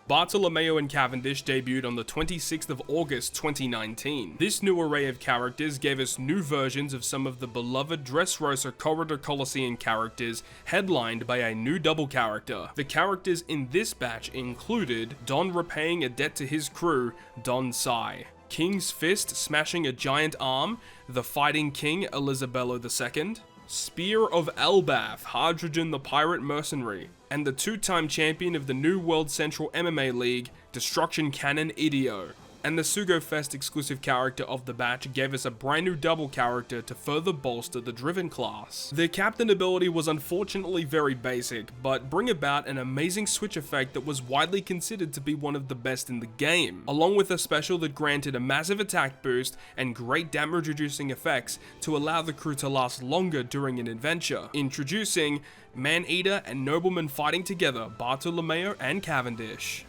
Bartolomeo and Cavendish debuted on the 26th of August 2019. This new array of characters gave us new versions of some of the beloved Dressrosa Corridor Coliseum characters, headlined by a new double character. The characters in this batch included Don repaying a debt to his crew, Toadskii, King's Fist smashing a giant arm, the Fighting King Elizabello II, Spear of Elbath, Hydrogen the Pirate Mercenary, and the two-time champion of the New World Central MMA League, Destruction Cannon Idio. And the Sugo Fest exclusive character of the batch gave us a brand new double character to further bolster the Driven class. Their captain ability was unfortunately very basic, but bring about an amazing switch effect that was widely considered to be one of the best in the game, along with a special that granted a massive attack boost and great damage reducing effects to allow the crew to last longer during an adventure. Introducing Man-Eater and Nobleman fighting together, Bartolomeo and Cavendish.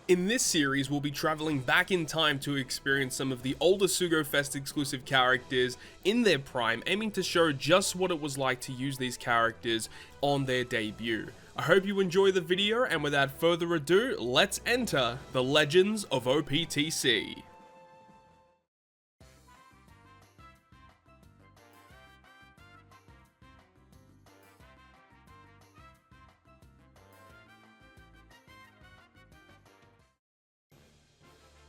In this series, we'll be traveling back in time to experience some of the older Sugo Fest exclusive characters in their prime, aiming to show just what it was like to use these characters on their debut. I hope you enjoy the video, and without further ado, let's enter the Legends of OPTC.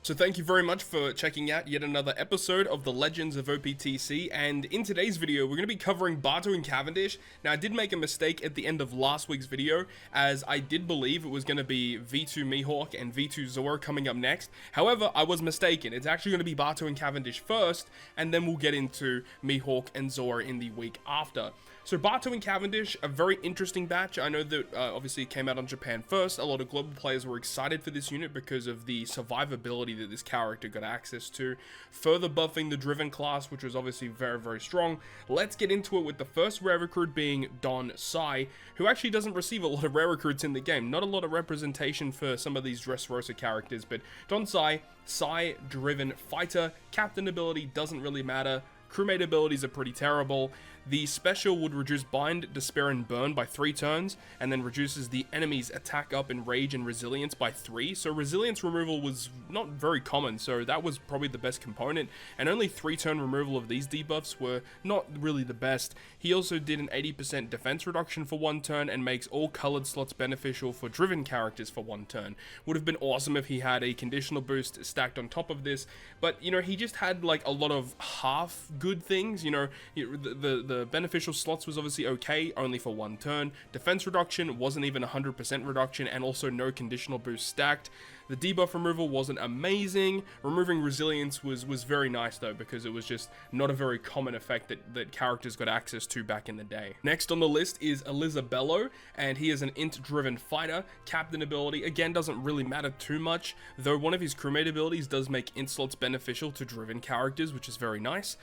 So thank you very much for checking out yet another episode of the Legends of OPTC, and in today's video we're going to be covering Barto and Cavendish. Now I did make a mistake at the end of last week's video, as I did believe it was going to be V2 Mihawk and V2 Zoro coming up next. However, I was mistaken. It's actually going to be Barto and Cavendish first, and then we'll get into Mihawk and Zoro in the week after. So Barto and Cavendish, a very interesting batch. I know that obviously it came out on Japan first. A lot of global players were excited for this unit because of the survivability that this character got access to, further buffing the Driven class, which was obviously very, very strong. Let's get into it with the first rare recruit being Toadskii, who actually doesn't receive a lot of rare recruits in the game. Not a lot of representation for some of these Dressrosa characters, but Toadskii, Psi Driven Fighter, captain ability doesn't really matter. Crewmate abilities are pretty terrible. The special would reduce Bind, Despair, and Burn by 3 turns, and then reduces the enemy's attack up in Rage and Resilience by 3. So Resilience removal was not very common, so that was probably the best component, and only 3-turn removal of these debuffs were not really the best. He also did an 80% defense reduction for 1 turn, and makes all colored slots beneficial for Driven characters for 1 turn. Would have been awesome if he had a conditional boost stacked on top of this, but, you know, he just had, like, a lot of half good things. You know, the beneficial slots was obviously okay, only for 1 turn. Defense reduction wasn't even 100% reduction, and also no conditional boost stacked. The debuff removal wasn't amazing. Removing resilience was very nice though, because it was just not a very common effect that characters got access to back in the day. Next on the list is Elizabello, and he is an int-driven fighter. Captain ability, again, doesn't really matter too much, though one of his crewmate abilities does make int slots beneficial to Driven characters, which is very nice.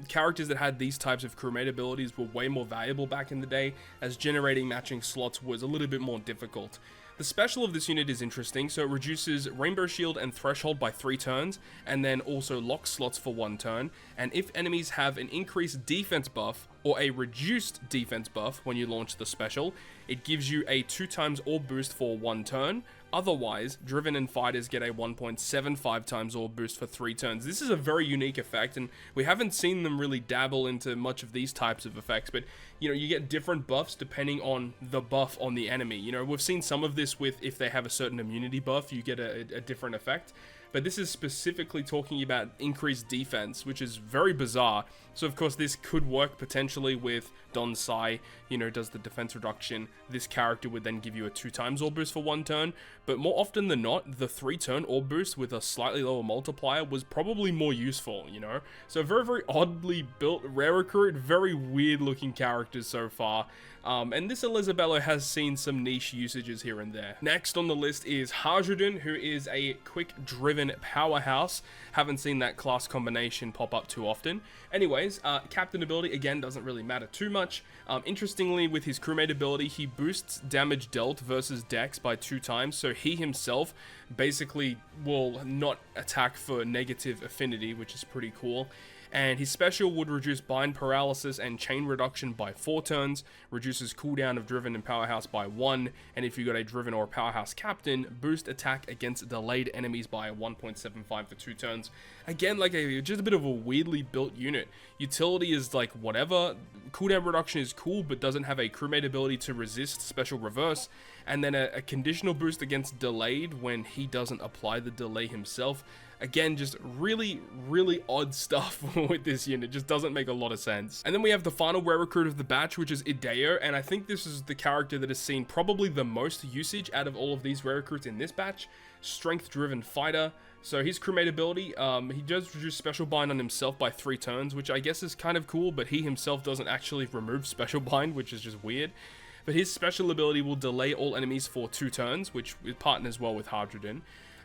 Characters that had these types of crewmate abilities were way more valuable back in the day, as generating matching slots was a little bit more difficult. The special of this unit is interesting, so it reduces Rainbow Shield and Threshold by 3 turns, and then also lock slots for 1 turn, and if enemies have an increased defense buff, or a reduced defense buff when you launch the special, it gives you a 2x orb boost for 1 turn. Otherwise, Driven and Fighters get a 1.75x orb boost for 3 turns. This is a very unique effect, and we haven't seen them really dabble into much of these types of effects, but, you know, you get different buffs depending on the buff on the enemy. You know, we've seen some of this with, if they have a certain immunity buff, you get a different effect. But this is specifically talking about increased defense, which is very bizarre. So of course this could work potentially with Toadskii, you know, does the defense reduction. This character would then give you a 2x orb boost for 1 turn, but more often than not, the 3-turn orb boost with a slightly lower multiplier was probably more useful, you know? So very, very oddly built rare recruit, very weird looking characters so far. And this Elizabello has seen some niche usages here and there. Next on the list is Hajuden, who is a quick driven powerhouse. Haven't seen that class combination pop up too often. Anyways, captain ability, again, doesn't really matter too much. Interestingly, with his crewmate ability, he boosts damage dealt versus dex by 2 times, so he himself basically will not attack for negative affinity, which is pretty cool. and his special would reduce bind paralysis and chain reduction by 4 turns, reduces cooldown of driven and powerhouse by 1, and if you got a driven or a powerhouse captain, boost attack against delayed enemies by 1.75 for 2 turns. Again, like just a bit of a weirdly built unit. Utility is like whatever, cooldown reduction is cool but doesn't have a crewmate ability to resist special reverse, and then a conditional boost against delayed when he doesn't apply the delay himself. Again, just really odd stuff with this unit. Just doesn't make a lot of sense. And then we have the final rare recruit of the batch, which is Ideo, and I think this is the character that has seen probably the most usage out of all of these rare recruits in this batch. Strength-driven fighter. So his crewmate ability, he does reduce special bind on himself by 3 turns, which I guess is kind of cool, but he himself doesn't actually remove special bind, which is just weird. But his special ability will delay all enemies for 2 turns, which partners well with Hydrogen.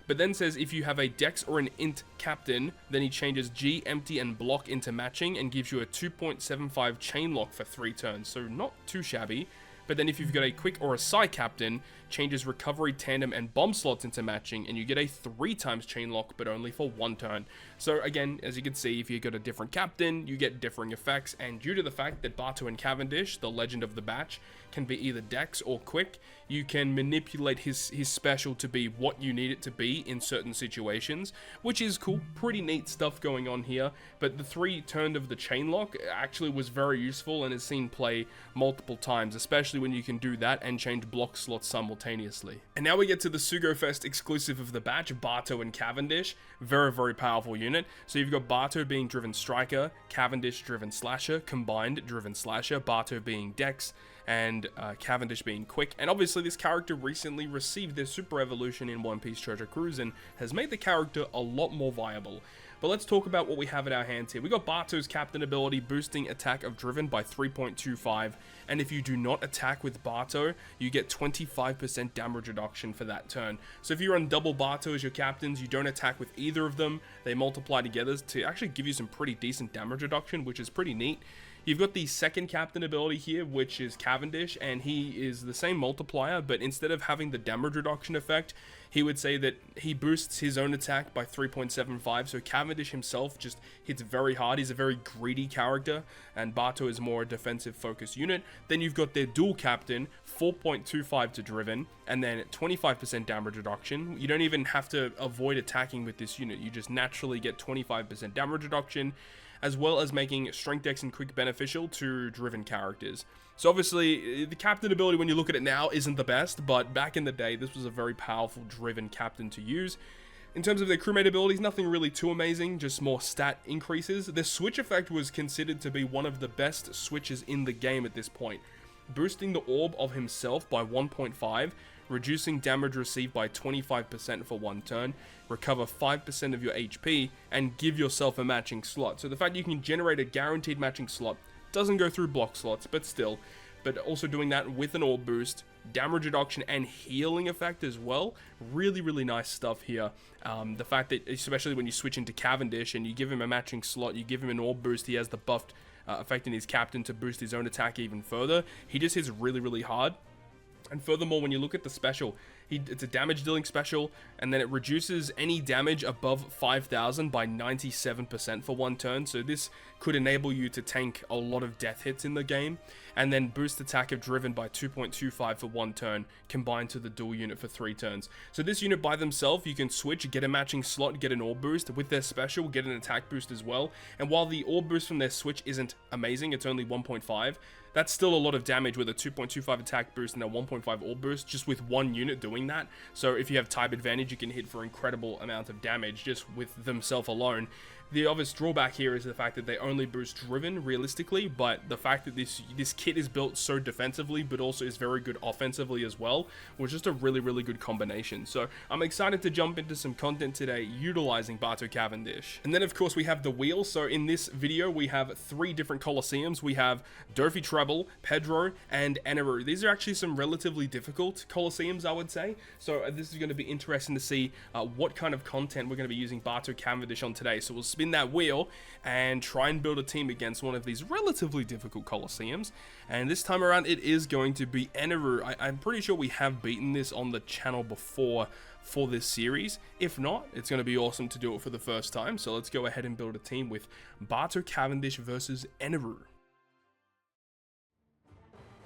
But then says if you have a Dex or an Int captain, then he changes G, Empty, and Block into matching and gives you a 2.75 chain lock for 3 turns, so not too shabby. But then if you've got a Quick or a Psi captain, changes Recovery, Tandem, and Bomb slots into matching, and you get a 3 times chain lock, but only for 1 turn. So again, as you can see, if you got a different captain, you get differing effects, and due to the fact that Barto and Cavendish, the legend of the batch, can be either Dex or Quick, you can manipulate his special to be what you need it to be in certain situations, which is cool. Pretty neat stuff going on here. But the 3 turn of the chain lock actually was very useful and is seen play multiple times, especially when you can do that and change block slots simultaneously. And now we get to the Sugo Fest exclusive of the batch, Barto and Cavendish. Very powerful unit. So you've got Barto being driven striker, Cavendish driven slasher, combined driven slasher, Barto being Dex, and Cavendish being Quick. And obviously this character recently received their super evolution in One Piece Treasure Cruise and has made the character a lot more viable. But let's talk about what we have in our hands here. We got Barto's captain ability boosting attack of driven by 3.25, and if you do not attack with Barto, you get 25% damage reduction for that turn. So if you run double Barto as your captains, you don't attack with either of them, they multiply together to actually give you some pretty decent damage reduction, which is pretty neat. You've got the second captain ability here, which is Cavendish, and he is the same multiplier, but instead of having the damage reduction effect, he would say that he boosts his own attack by 3.75, so Cavendish himself just hits very hard. He's a very greedy character, and Barto is more a defensive focused unit. Then you've got their dual captain, 4.25 to driven, and then 25% damage reduction. You don't even have to avoid attacking with this unit, you just naturally get 25% damage reduction, as well as making Strength, Dex, and Quick beneficial to driven characters. So obviously, the captain ability, when you look at it now, isn't the best, but back in the day, this was a very powerful driven captain to use. In terms of their crewmate abilities, nothing really too amazing, just more stat increases. The switch effect was considered to be one of the best switches in the game at this point, boosting the orb of himself by 1.5, reducing damage received by 25% for 1 turn, recover 5% of your HP, and give yourself a matching slot. So the fact you can generate a guaranteed matching slot doesn't go through block slots, but still. But also doing that with an orb boost, damage reduction, and healing effect as well. Really nice stuff here. The fact that, especially when you switch into Cavendish and you give him a matching slot, you give him an orb boost, he has the buffed effect in his captain to boost his own attack even further. He just hits really hard. And furthermore, when you look at the special, it's a damage dealing special, and then it reduces any damage above 5,000 by 97% for 1 turn, so this could enable you to tank a lot of death hits in the game, and then boost attack of driven by 2.25 for 1 turn, combined to the dual unit for 3 turns. So this unit by themselves, you can switch, get a matching slot, get an orb boost. With their special, get an attack boost as well, and while the orb boost from their switch isn't amazing, it's only 1.5, that's still a lot of damage with a 2.25 attack boost and a 1.5 orb boost, just with 1 unit doing that. So if you have type advantage, you can hit for incredible amount of damage just with themselves alone. The obvious drawback here is the fact that they only boost driven realistically, but the fact that this kit is built so defensively but also is very good offensively as well was just a really good combination. So I'm excited to jump into some content today utilizing Barto Cavendish. And then of course we have the wheel. So in this video we have 3 different Colosseums. We have Dofi Treble, Pedro, and Eneru. These are actually some relatively difficult Colosseums, I would say. So this is going to be interesting to see what kind of content we're going to be using Barto Cavendish on today. So we'll spin that wheel and try and build a team against one of these relatively difficult Colosseums. and this time around it is going to be Eneru. I'm pretty sure we have beaten this on the channel before for this series. If not, it's going to be awesome to do it for the first time. So let's go ahead and build a team with Barto Cavendish versus Eneru.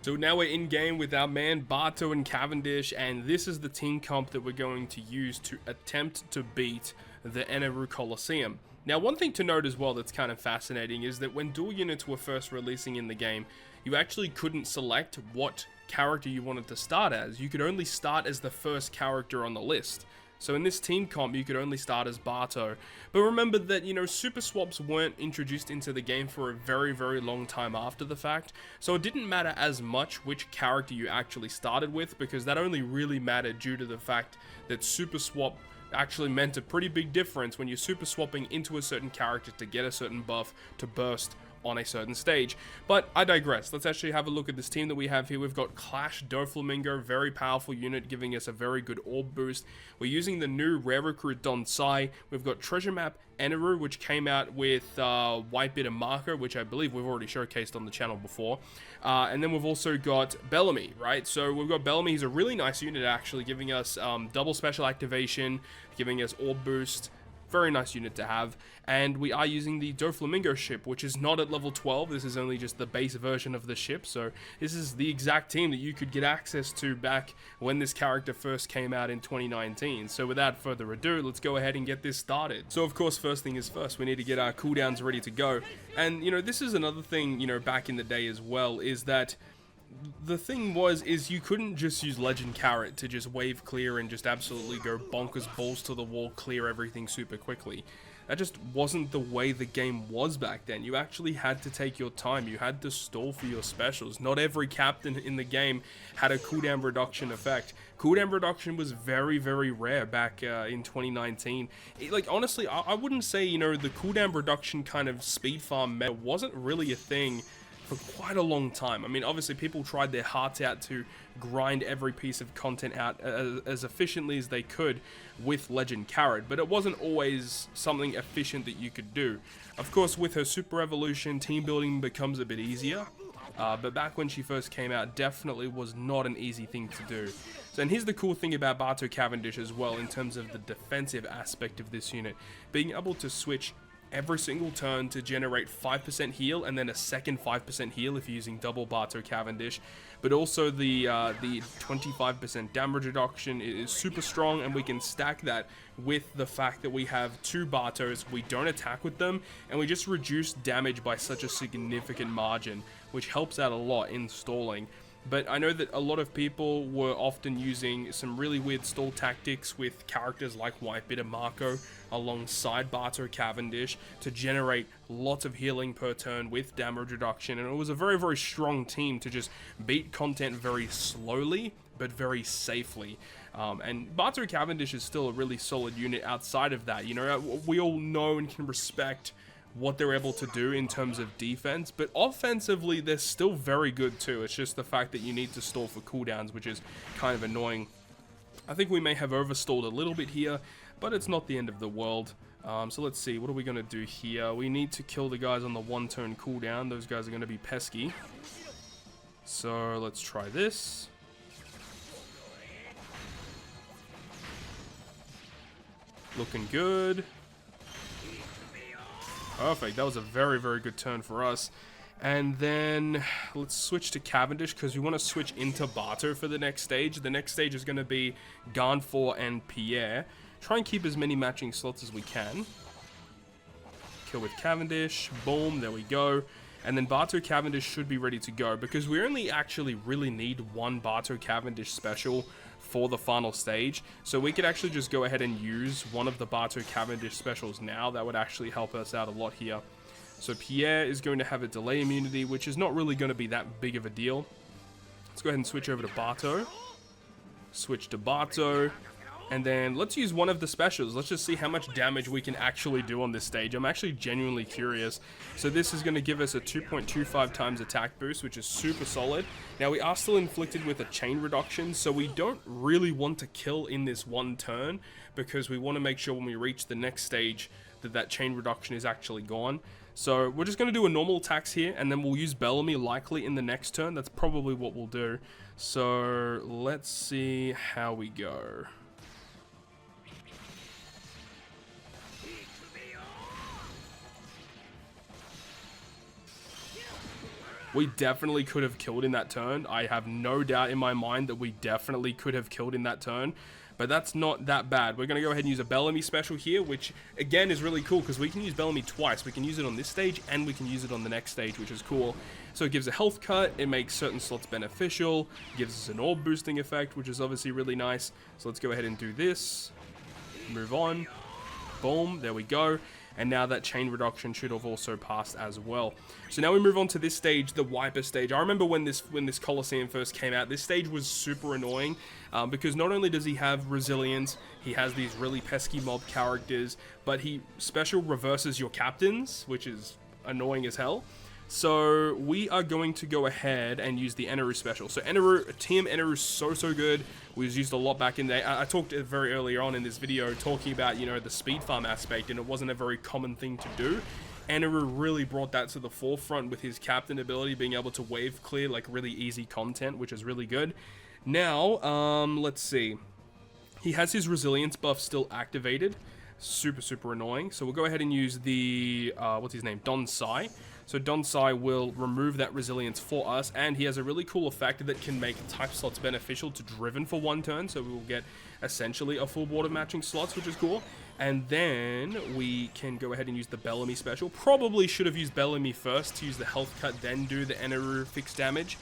So now we're in game with our man Barto and Cavendish, and this is the team comp that we're going to use to attempt to beat the Eneru Colosseum. Now, one thing to note as well that's kind of fascinating is that when dual units were first releasing in the game, you actually couldn't select what character you wanted to start as. You could only start as the first character on the list. So in this team comp, you could only start as Barto. But remember that, you know, super swaps weren't introduced into the game for a very, very long time after the fact. So it didn't matter as much which character you actually started with, because that only really mattered due to the fact that super swap actually meant a pretty big difference when you're super swapping into a certain character to get a certain buff to burst on a certain stage. But I digress. Let's actually have a look at this team that we have here. We've got Clash Doflamingo, very powerful unit, giving us a very good orb boost. We're using the new rare recruit Toadskii. We've got Treasure Map Eneru, which came out with Whitebeard and Marco, which I believe we've already showcased on the channel before. And then we've also got Bellamy, right? So we've got Bellamy. He's a really nice unit, actually, giving us double special activation, giving us orb boost. Very nice unit to have. And we are using the Doflamingo ship, which is not at level 12. This is only just the base version of the ship. So this is the exact team that you could get access to back when this character first came out in 2019. So without further ado, let's go ahead and get this started. So of course, first thing is first, we need to get our cooldowns ready to go. And you know, this is another thing, you know, back in the day as well, is that the thing is you couldn't just use Legend Carrot to just wave clear and just absolutely go bonkers balls to the wall, clear everything super quickly. That just wasn't the way the game was back then. You actually had to take your time. You had to stall for your specials. Not every captain in the game had a cooldown reduction effect. Cooldown reduction was very, very rare back in 2019. Like, honestly, I wouldn't say, you know, the cooldown reduction kind of speed farm meta wasn't really a thing for quite a long time. I mean, obviously people tried their hearts out to grind every piece of content out as efficiently as they could with Legend Carrot, but it wasn't always something efficient that you could do. Of course, with her super evolution, team building becomes a bit easier, but back when she first came out, definitely was not an easy thing to do. So, and here's the cool thing about Barto Cavendish as well, in terms of the defensive aspect of this unit, being able to switch every single turn to generate 5% heal and then a second 5% heal if you're using double Barto Cavendish, but also the 25% damage reduction is super strong, and we can stack that with the fact that we have two Bartos, we don't attack with them, and we just reduce damage by such a significant margin, which helps out a lot in stalling. But I know that a lot of people were often using some really weird stall tactics with characters like Whitebeard and Marco alongside Barto Cavendish to generate lots of healing per turn with damage reduction, and it was a very, very strong team to just beat content very slowly but very safely. And Barto Cavendish is still a really solid unit outside of that. You know, we all know and can respect what they're able to do in terms of defense, but offensively they're still very good too. It's just the fact that you need to stall for cooldowns, which is kind of annoying. I think we may have overstalled a little bit here, but it's not the end of the world. So let's see, what are we going to do here? We need to kill the guys on the one turn cooldown. Those guys are going to be pesky. So let's try this. Looking good. Perfect, that was a very, very good turn for us. And then let's switch to Cavendish because we want to switch into Barto for the next stage. The next stage is going to be Garnfor and Pierre. Try and keep as many matching slots as we can. Kill with Cavendish, boom, there we go. And then Barto Cavendish should be ready to go because we only actually really need one Barto Cavendish special for the final stage, so we could actually just go ahead and use one of the Barto Cavendish specials now. That would actually help us out a lot here. So Pierre is going to have a delay immunity, which is not really going to be that big of a deal. Let's go ahead and switch over to Barto. Switch to Barto. And then let's use one of the specials. Let's just see how much damage we can actually do on this stage. I'm actually genuinely curious. So this is going to give us a 2.25 times attack boost, which is super solid. Now we are still inflicted with a chain reduction, so we don't really want to kill in this one turn because we want to make sure when we reach the next stage that that chain reduction is actually gone. So we're just going to do a normal attacks here, and then we'll use Bellamy likely in the next turn. That's probably what we'll do. So let's see how we go. We definitely could have killed in that turn. I have no doubt in my mind that we definitely could have killed in that turn. But that's not that bad. We're going to go ahead and use a Bellamy special here, which again is really cool because we can use Bellamy twice. We can use it on this stage and we can use it on the next stage, which is cool. So it gives a health cut, it makes certain slots beneficial, gives us an orb boosting effect, which is obviously really nice. So let's go ahead and do this. Move on. Boom, there we go. And now that chain reduction should have also passed as well. So now we move on to this stage, the Wiper stage. I remember when this Colosseum first came out, this stage was super annoying because not only does he have resilience, he has these really pesky mob characters, but he special reverses your captains, which is annoying as hell. So we are going to go ahead and use the Eneru special. So Team Eneru is so good. We was used a lot back in the day. I talked very earlier on in this video talking about, you know, the speed farm aspect, and it wasn't a very common thing to do. Eneru really brought that to the forefront with his captain ability, being able to wave clear like really easy content, which is really good. Now, let's see. He has his resilience buff still activated. Super annoying. So we'll go ahead and use the, what's his name? Toadskii. So Toadskii will remove that resilience for us, and he has a really cool effect that can make type slots beneficial to Driven for one turn, so we will get essentially a full board of matching slots, which is cool. And then we can go ahead and use the Bellamy special. Probably should have used Bellamy first to use the health cut, then do the Eneru fixed damage.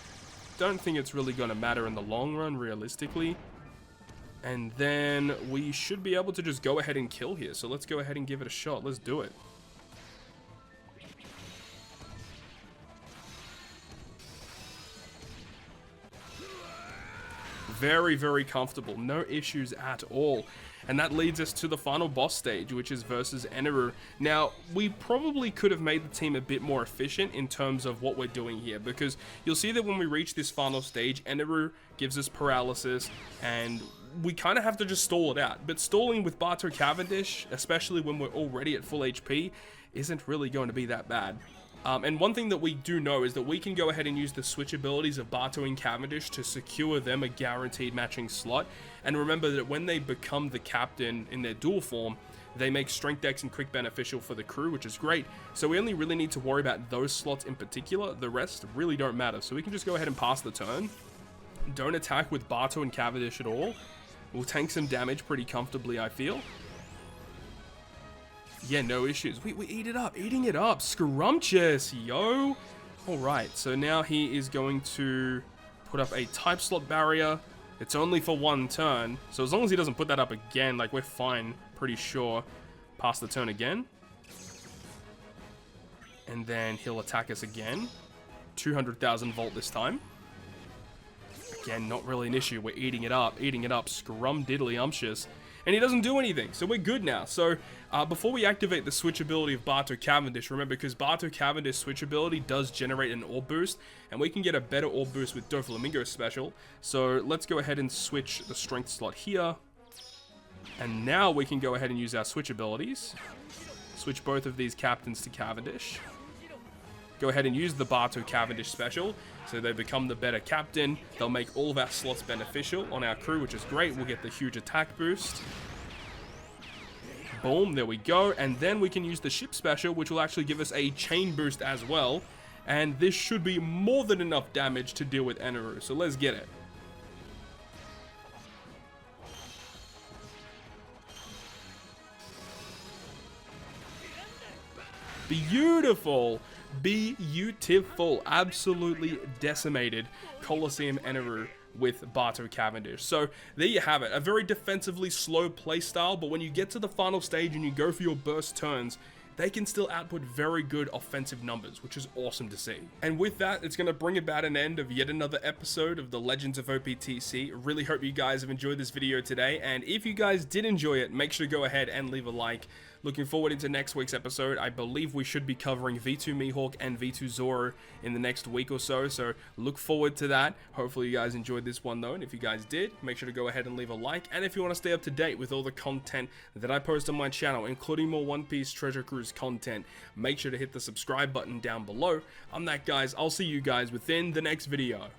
Don't think it's really going to matter in the long run, realistically. And then we should be able to just go ahead and kill here, so let's go ahead and give it a shot. Let's do it. Very comfortable, no issues at all. And that leads us to the final boss stage, which is versus Eneru. Now, we probably could have made the team a bit more efficient in terms of what we're doing here, because you'll see that when we reach this final stage, Eneru gives us paralysis, and we kind of have to just stall it out. But stalling with Bartolomeo Cavendish, especially when we're already at full HP, isn't really going to be that bad. And one thing that we do know is that we can go ahead and use the switch abilities of Barto and Cavendish to secure them a guaranteed matching slot. And remember that when they become the captain in their dual form, they make strength dex and quick beneficial for the crew, which is great. So we only really need to worry about those slots in particular. The rest really don't matter. So we can just go ahead and pass the turn. Don't attack with Barto and Cavendish at all. We'll tank some damage pretty comfortably, I feel. Yeah, no issues. We eat it up, eating it up. Scrumptious, yo. All right, so now he is going to put up a type slot barrier. It's only for one turn, so as long as he doesn't put that up again, like, we're fine, pretty sure. Pass the turn again. And then he'll attack us again. 200,000 volt this time. Again, not really an issue. We're eating it up, scrum diddly umptious. And he doesn't do anything, so we're good now. So, before we activate the switch ability of Barto Cavendish, remember, because Barto Cavendish switch ability does generate an orb boost, and we can get a better orb boost with Doflamingo special. So, let's go ahead and switch the strength slot here. And now we can go ahead and use our switch abilities. Switch both of these captains to Cavendish. Go ahead and use the Barto Cavendish special, so they become the better captain. They'll make all of our slots beneficial on our crew, which is great. We'll get the huge attack boost. Boom, there we go. And then we can use the ship special, which will actually give us a chain boost as well. And this should be more than enough damage to deal with Eneru, so let's get it. Beautiful. Beautiful. Absolutely decimated Colosseum Eneru with Barto Cavendish. So there you have it. A very defensively slow playstyle, but when you get to the final stage and you go for your burst turns, they can still output very good offensive numbers, which is awesome to see. And with that, it's going to bring about an end of yet another episode of the Legends of OPTC. Really hope you guys have enjoyed this video today, and if you guys did enjoy it, make sure to go ahead and leave a like. looking forward into next week's episode. I believe we should be covering V2 Mihawk and V2 Zoro in the next week or so, so look forward to that. Hopefully you guys enjoyed this one though, and if you guys did, make sure to go ahead and leave a like, and if you want to stay up to date with all the content that I post on my channel, including more One Piece Treasure Cruise content, make sure to hit the subscribe button down below. I'm that, guys. I'll see you guys within the next video.